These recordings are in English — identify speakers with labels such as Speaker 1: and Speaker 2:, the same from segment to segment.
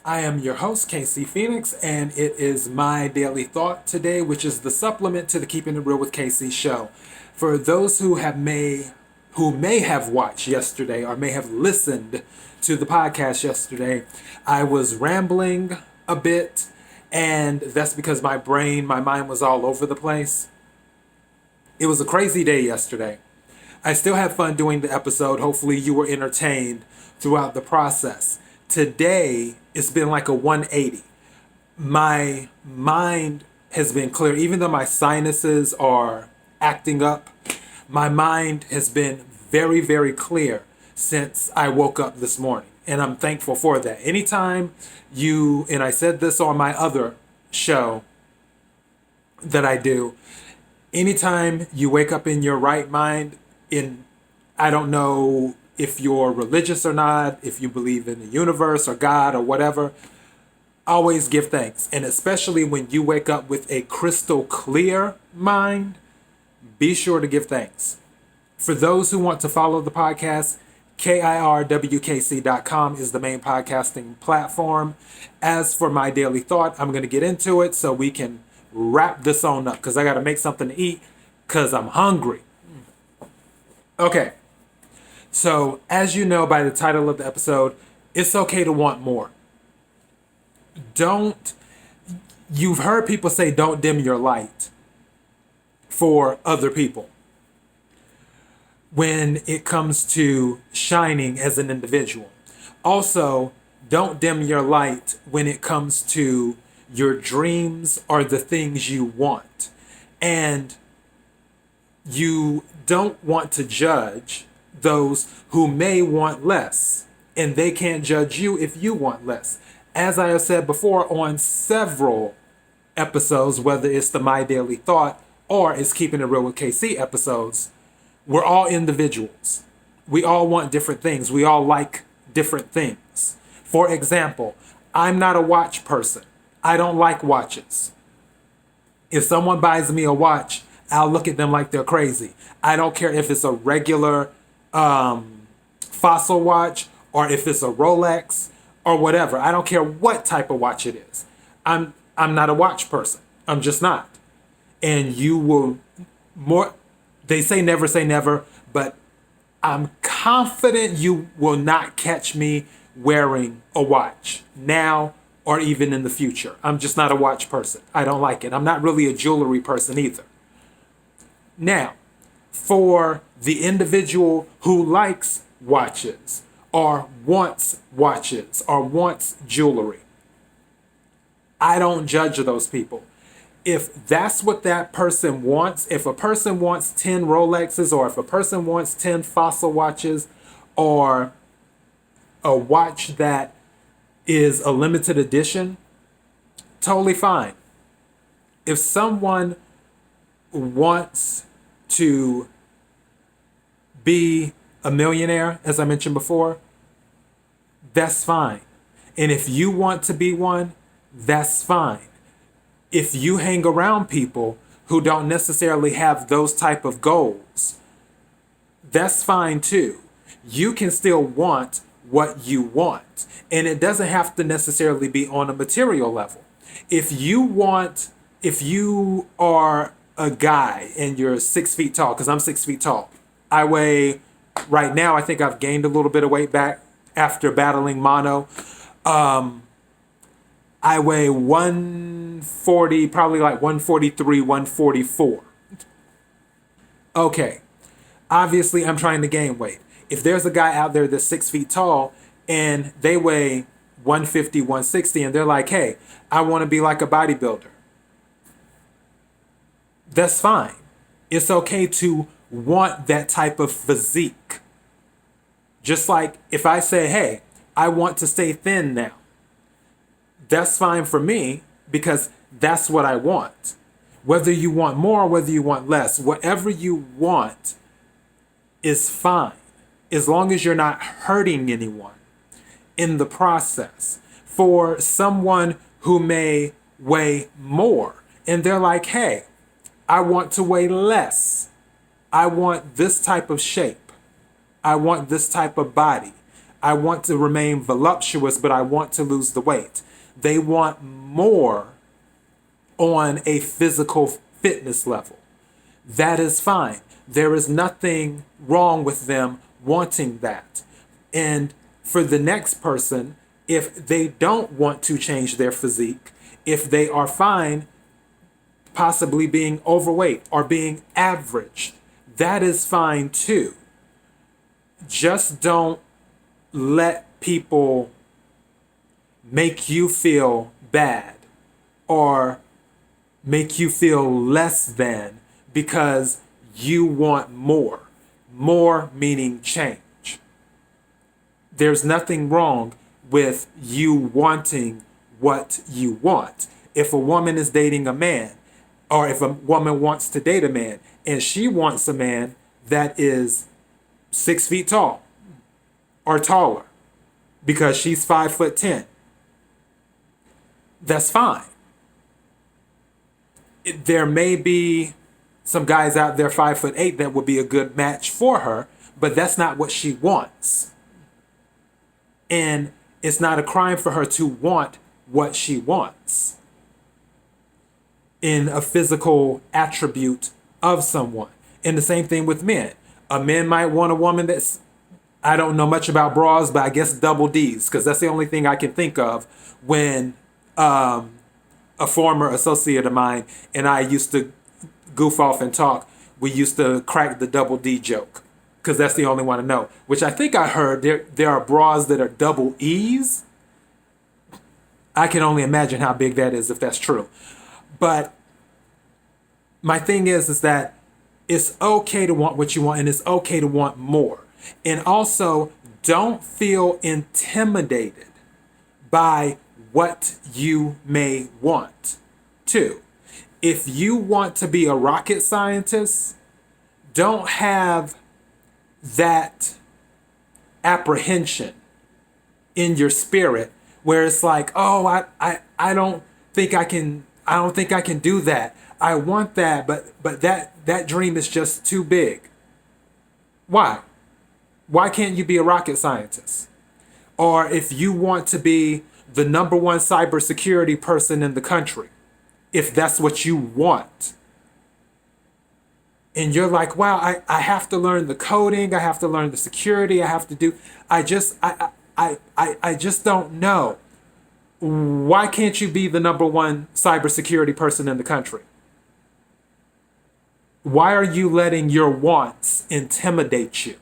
Speaker 1: I am your host, KC Phoenix, and it is my daily thought today, which is the supplement to the Keeping It Real with KC show. For those who may have watched yesterday or may have listened to the podcast yesterday, I was rambling a bit, and that's because my mind was all over the place. It was a crazy day yesterday. I still had fun doing the episode. Hopefully, you were entertained throughout the process. Today, it's been like a 180. My mind has been clear. Even though my sinuses are acting up, my mind has been very, very clear since I woke up this morning. And I'm thankful for that. Anytime and I said this on my other show that I do, anytime you wake up in your right mind, I don't know if you're religious or not, if you believe in the universe or God or whatever, always give thanks. And especially when you wake up with a crystal clear mind, be sure to give thanks. For those who want to follow the podcast, KIRWKC.com is the main podcasting platform. As for my daily thought, I'm going to get into it so we can wrap this on up because I got to make something to eat because I'm hungry. Okay, so as you know by the title of the episode, it's okay to want more. You've heard people say don't dim your light for other people when it comes to shining as an individual. Also, don't dim your light when it comes to your dreams or the things you want. And you don't want to judge those who may want less, and they can't judge you if you want less. As I have said before on several episodes, whether it's the My Daily Thought or it's Keeping It Real with KC episodes, we're all individuals. We all want different things. We all like different things. For example, I'm not a watch person. I don't like watches. If someone buys me a watch, I'll look at them like they're crazy. I don't care if it's a regular Fossil watch or if it's a Rolex or whatever. I don't care what type of watch it is. I'm not a watch person. I'm just not. And you will they say never, but I'm confident you will not catch me wearing a watch now or even in the future. I'm just not a watch person. I don't like it. I'm not really a jewelry person either. Now, for the individual who likes watches or wants jewelry, I don't judge those people. If that's what that person wants, if a person wants 10 Rolexes or if a person wants 10 Fossil watches or a watch that is a limited edition, totally fine. If someone wants to be a millionaire, as I mentioned before, that's fine. And if you want to be one, that's fine. If you hang around people who don't necessarily have those type of goals, that's fine too. You can still want what you want. And it doesn't have to necessarily be on a material level. If you are a guy and you're 6 feet tall, because I'm 6 feet tall. Right now, I think I've gained a little bit of weight back after battling mono. I weigh 140, probably like 143, 144. Okay, obviously I'm trying to gain weight. If there's a guy out there that's 6 feet tall and they weigh 150, 160, and they're like, hey, I want to be like a bodybuilder, that's fine. It's okay to want that type of physique. Just like if I say, hey, I want to stay thin now, that's fine for me because that's what I want. Whether you want more or whether you want less, whatever you want is fine as long as you're not hurting anyone in the process. For someone who may weigh more and they're like, hey, I want to weigh less. I want this type of shape. I want this type of body. I want to remain voluptuous, but I want to lose the weight. They want more on a physical fitness level. That is fine. There is nothing wrong with them wanting that. And for the next person, if they don't want to change their physique, if they are fine possibly being overweight or being average, that is fine too. Just don't let people make you feel bad or make you feel less than because you want more. More meaning change. There's nothing wrong with you wanting what you want. If a woman is dating a man, or if a woman wants to date a man, and she wants a man that is 6 feet tall or taller because she's 5'10", that's fine. There may be some guys out there 5'8" that would be a good match for her, but that's not what she wants. And it's not a crime for her to want what she wants in a physical attribute of someone. And the same thing with men. A man might want a woman that's, I don't know much about bras, but I guess double Ds, because that's the only thing I can think of when a former associate of mine and I used to goof off and talk. We used to crack the double D joke, because that's the only one I know, which I think I heard there are bras that are double E's. I can only imagine how big that is if that's true. But my thing is that it's okay to want what you want, and it's okay to want more. And also, don't feel intimidated by what you may want too. If you want to be a rocket scientist, don't have that apprehension in your spirit where it's like, oh, I don't think I can do that. I want that, but that dream is just too big. Why? Why can't you be a rocket scientist? Or if you want to be the number one cybersecurity person in the country, if that's what you want, and you're like, wow, I have to learn the coding, I have to learn the security, I just don't know. Why can't you be the number one cybersecurity person in the country? Why are you letting your wants intimidate you?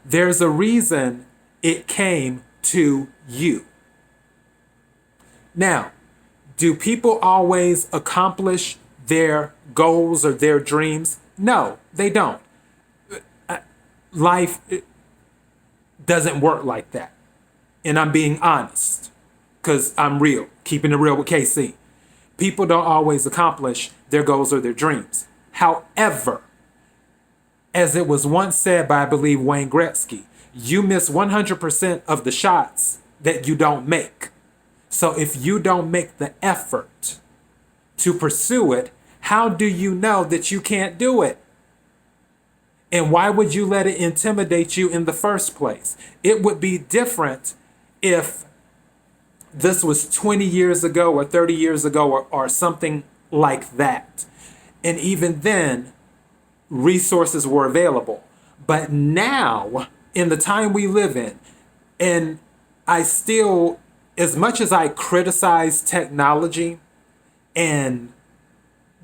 Speaker 1: There's a reason it came to you. Now, do people always accomplish their goals or their dreams? No, they don't. Life doesn't work like that. And I'm being honest because I'm real, keeping it real with KC. People don't always accomplish their goals or their dreams. However, as it was once said by, I believe, Wayne Gretzky, you miss 100% of the shots that you don't make. So if you don't make the effort to pursue it, how do you know that you can't do it? And why would you let it intimidate you in the first place? It would be different if this was 20 years ago or 30 years ago or something like that. And even then, resources were available. But now, in the time we live in, and I still, as much as I criticize technology and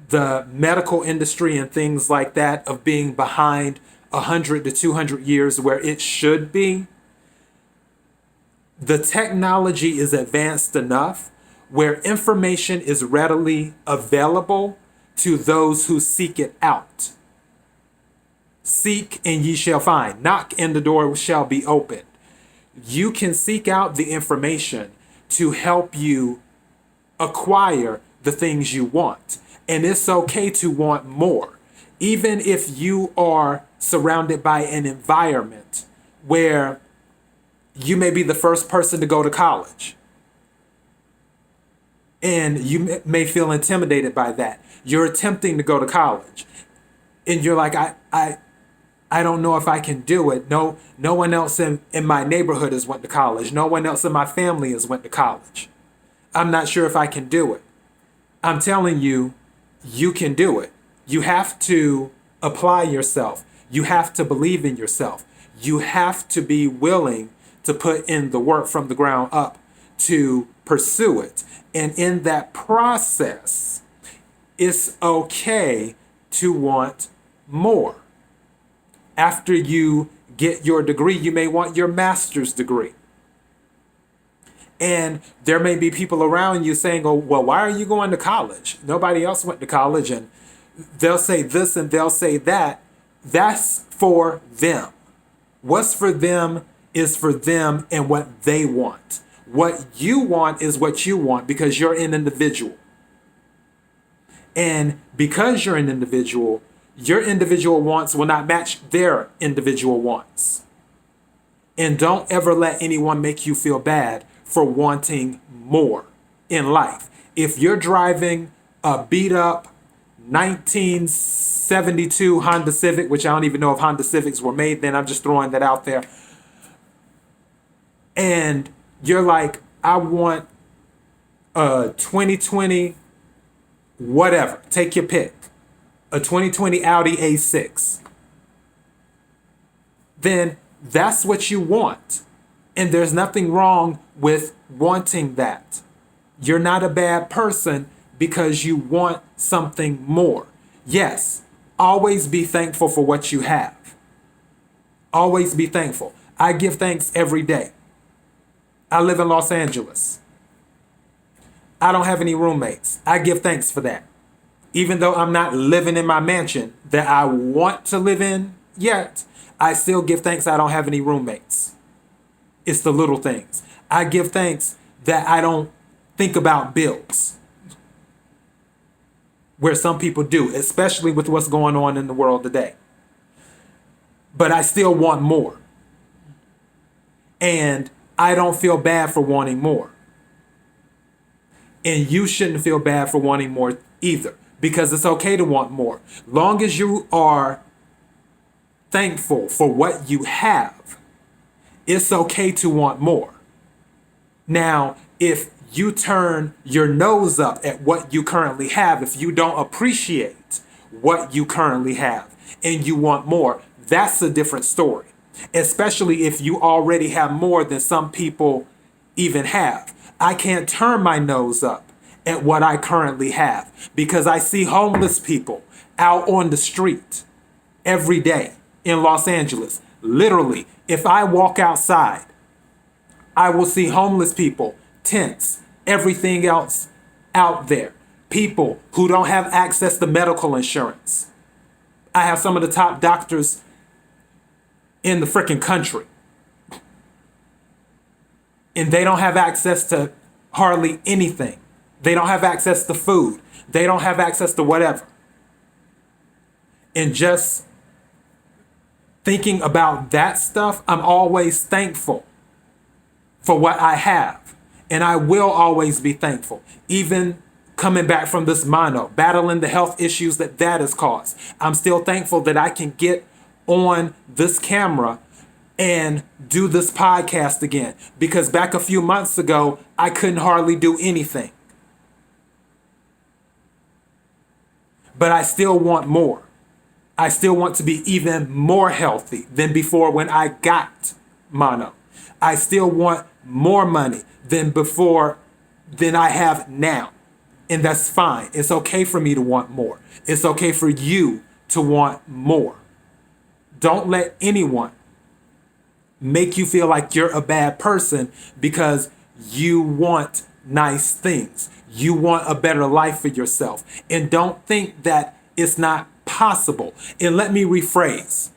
Speaker 1: the medical industry and things like that of being behind 100 to 200 years where it should be, the technology is advanced enough where information is readily available to those who seek it out. Seek and ye shall find. Knock and the door shall be opened. You can seek out the information to help you acquire the things you want. And it's okay to want more. Even if you are surrounded by an environment where you may be the first person to go to college. And you may feel intimidated by that. You're attempting to go to college. And you're like, I I don't know if I can do it. No one else in my neighborhood has went to college. No one else in my family has went to college. I'm not sure if I can do it. I'm telling you, you can do it. You have to apply yourself. You have to believe in yourself. You have to be willing to put in the work from the ground up to pursue it. And in that process, it's okay to want more. After you get your degree, you may want your master's degree. And there may be people around you saying, oh, well, why are you going to college? Nobody else went to college. And they'll say this and they'll say that. That's for them. What's for them is for them and what they want. What you want is what you want because you're an individual. And because you're an individual, your individual wants will not match their individual wants. And don't ever let anyone make you feel bad for wanting more in life. If you're driving a beat up 1972 Honda Civic, which I don't even know if Honda Civics were made then, I'm just throwing that out there. And you're like, I want a 2020, whatever, take your pick, a 2020 Audi A6. Then that's what you want. And there's nothing wrong with wanting that. You're not a bad person because you want something more. Yes, always be thankful for what you have. Always be thankful. I give thanks every day. I live in Los Angeles. I don't have any roommates. I give thanks for that. Even though I'm not living in my mansion that I want to live in yet, I still give thanks I don't have any roommates. It's the little things. I give thanks that I don't think about bills, where some people do, especially with what's going on in the world today. But I still want more. And I don't feel bad for wanting more. And you shouldn't feel bad for wanting more either, because it's okay to want more. Long as you are thankful for what you have, it's okay to want more. Now, if you turn your nose up at what you currently have, if you don't appreciate what you currently have and you want more, that's a different story. Especially if you already have more than some people even have. I can't turn my nose up at what I currently have because I see homeless people out on the street every day in Los Angeles. Literally, if I walk outside, I will see homeless people, tents, everything else out there. People who don't have access to medical insurance. I have some of the top doctors in the freaking country. And they don't have access to hardly anything. They don't have access to food. They don't have access to whatever. And just thinking about that stuff, I'm always thankful for what I have. And I will always be thankful. Even coming back from this mono, battling the health issues that has caused. I'm still thankful that I can get on this camera and do this podcast again. Because back a few months ago, I couldn't hardly do anything. But I still want more. I still want to be even more healthy than before when I got mono. I still want more money than before than I have now. And that's fine. It's okay for me to want more. It's okay for you to want more. Don't let anyone make you feel like you're a bad person because you want nice things. You want a better life for yourself. And don't think that it's not possible. And let me rephrase.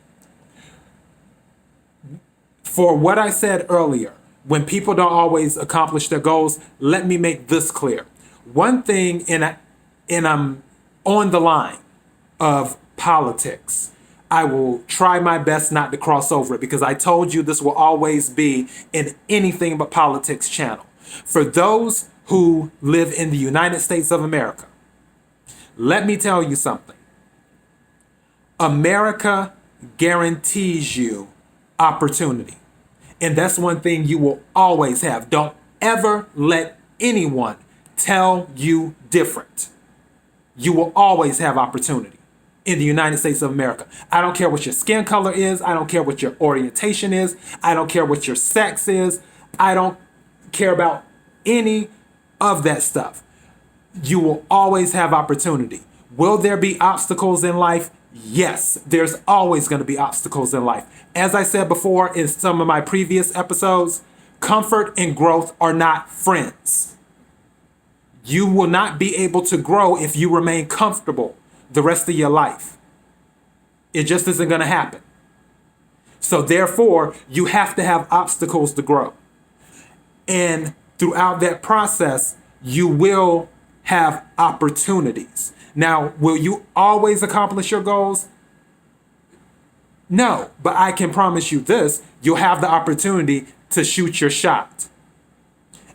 Speaker 1: For what I said earlier, when people don't always accomplish their goals, let me make this clear. One thing, and I'm on the line of politics, I will try my best not to cross over it because I told you this will always be an anything but politics channel. For those who live in the United States of America, let me tell you something. America guarantees you opportunity. And that's one thing you will always have. Don't ever let anyone tell you different. You will always have opportunity in the United States of America. I don't care what your skin color is. I don't care what your orientation is. I don't care what your sex is. I don't care about any of that stuff. You will always have opportunity. Will there be obstacles in life? Yes, there's always going to be obstacles in life. As I said before in some of my previous episodes, comfort and growth are not friends. You will not be able to grow if you remain comfortable the rest of your life. It just isn't going to happen. So therefore, you have to have obstacles to grow. And throughout that process, you will have opportunities. Now, will you always accomplish your goals? No, but I can promise you this, you'll have the opportunity to shoot your shot.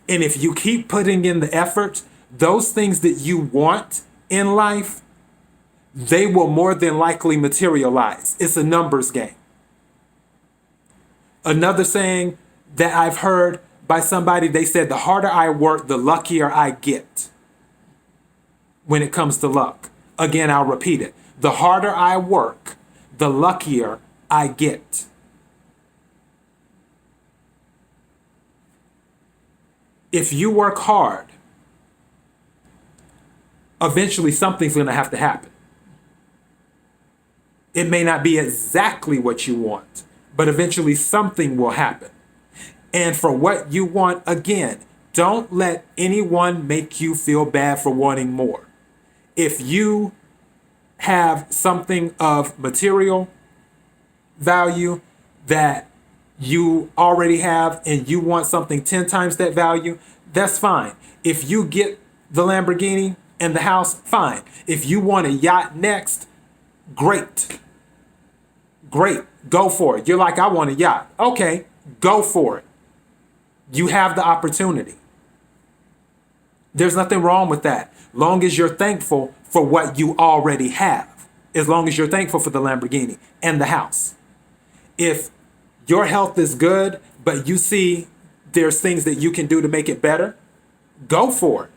Speaker 1: And if you keep putting in the effort, those things that you want in life, they will more than likely materialize. It's a numbers game. Another saying that I've heard by somebody, they said, the harder I work, the luckier I get when it comes to luck. Again, I'll repeat it. The harder I work, the luckier I get. If you work hard, eventually something's going to have to happen. It may not be exactly what you want, but eventually something will happen. And for what you want, again, don't let anyone make you feel bad for wanting more. If you have something of material value that you already have and you want something 10 times that value, that's fine. If you get the Lamborghini and the house, fine. If you want a yacht next, great. Great. Go for it. You're like, I want a yacht. Okay, go for it. You have the opportunity. There's nothing wrong with that. Long as you're thankful for what you already have. As long as you're thankful for the Lamborghini and the house. If your health is good, but you see there's things that you can do to make it better, go for it.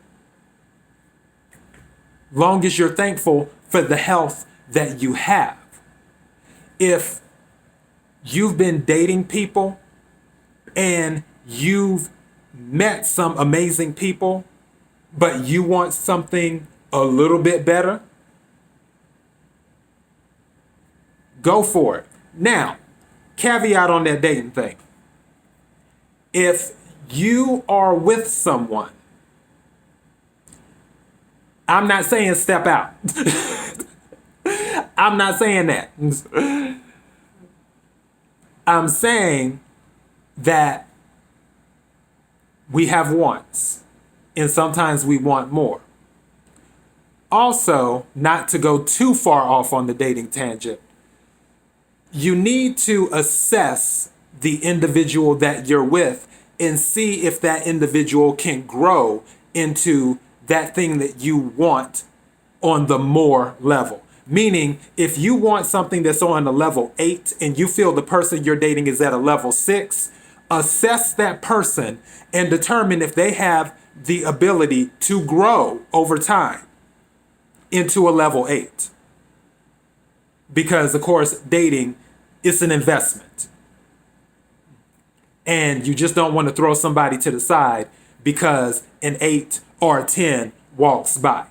Speaker 1: Long as you're thankful for the health that you have. If you've been dating people and you've met some amazing people, but you want something a little bit better, go for it. Now, caveat on that dating thing. If you are with someone, I'm not saying step out. I'm not saying that. I'm saying that we have wants, and sometimes we want more. Also, not to go too far off on the dating tangent, you need to assess the individual that you're with and see if that individual can grow into that thing that you want on the more level. Meaning, if you want something that's on a level 8 and you feel the person you're dating is at a level 6, assess that person and determine if they have the ability to grow over time into a level 8. Because, of course, dating is an investment. And you just don't want to throw somebody to the side because an 8 or a 10 walks by.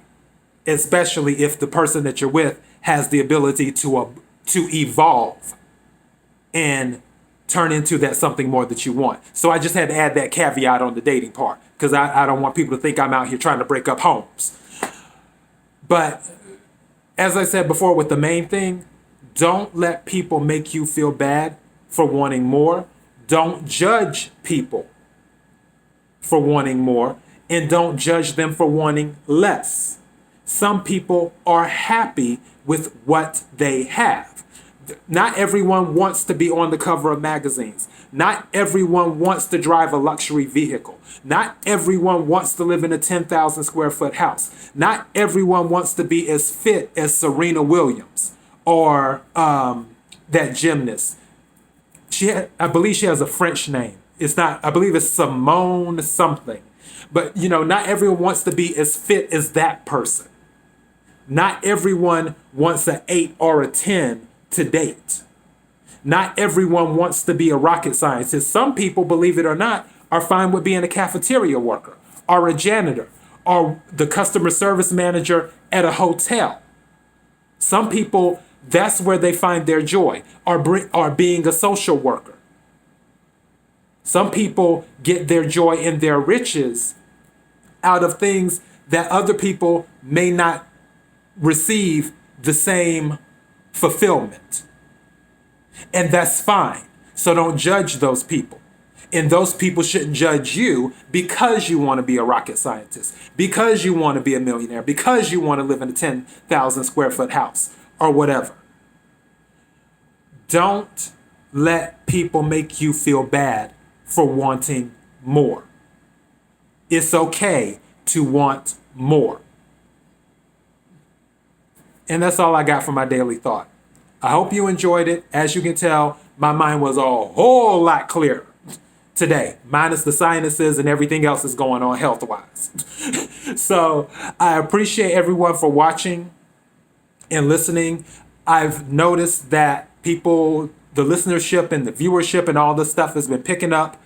Speaker 1: Especially if the person that you're with has the ability to evolve and turn into that something more that you want. So I just had to add that caveat on the dating part because I don't want people to think I'm out here trying to break up homes. But as I said before with the main thing, don't let people make you feel bad for wanting more. Don't judge people for wanting more, and don't judge them for wanting less. Some people are happy with what they have. Not everyone wants to be on the cover of magazines. Not everyone wants to drive a luxury vehicle. Not everyone wants to live in a 10,000 square foot house. Not everyone wants to be as fit as Serena Williams or that gymnast. I believe she has a French name. It's not, I believe it's Simone something. But, not everyone wants to be as fit as that person. Not everyone wants an 8 or a 10 to date. Not everyone wants to be a rocket scientist. Some people, believe it or not, are fine with being a cafeteria worker or a janitor or the customer service manager at a hotel. Some people, that's where they find their joy, or being a social worker. Some people get their joy in their riches out of things that other people may not receive the same fulfillment. And that's fine. So don't judge those people. And those people shouldn't judge you because you want to be a rocket scientist, because you want to be a millionaire, because you want to live in a 10,000 square foot house or whatever. Don't let people make you feel bad for wanting more. It's okay to want more. And that's all I got for my daily thought. I hope you enjoyed it. As you can tell, my mind was a whole lot clearer today, minus the sinuses and everything else that's going on health-wise. So I appreciate everyone for watching and listening. I've noticed that the listenership and the viewership and all this stuff has been picking up.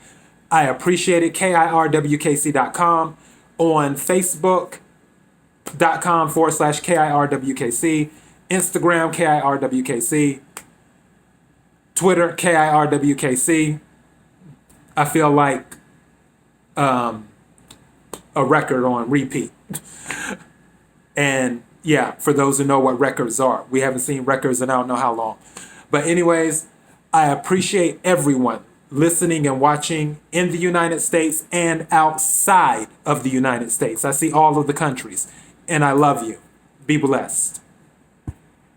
Speaker 1: I appreciate it. KIRWKC.com, on Facebook.com/KIRWKC, Instagram KIRWKC, Twitter KIRWKC. I feel like a record on repeat. And yeah, for those who know what records are, we haven't seen records in I don't know how long. But anyways, I appreciate everyone listening and watching in the United States and outside of the United States. I see all of the countries, and I love you. Be blessed.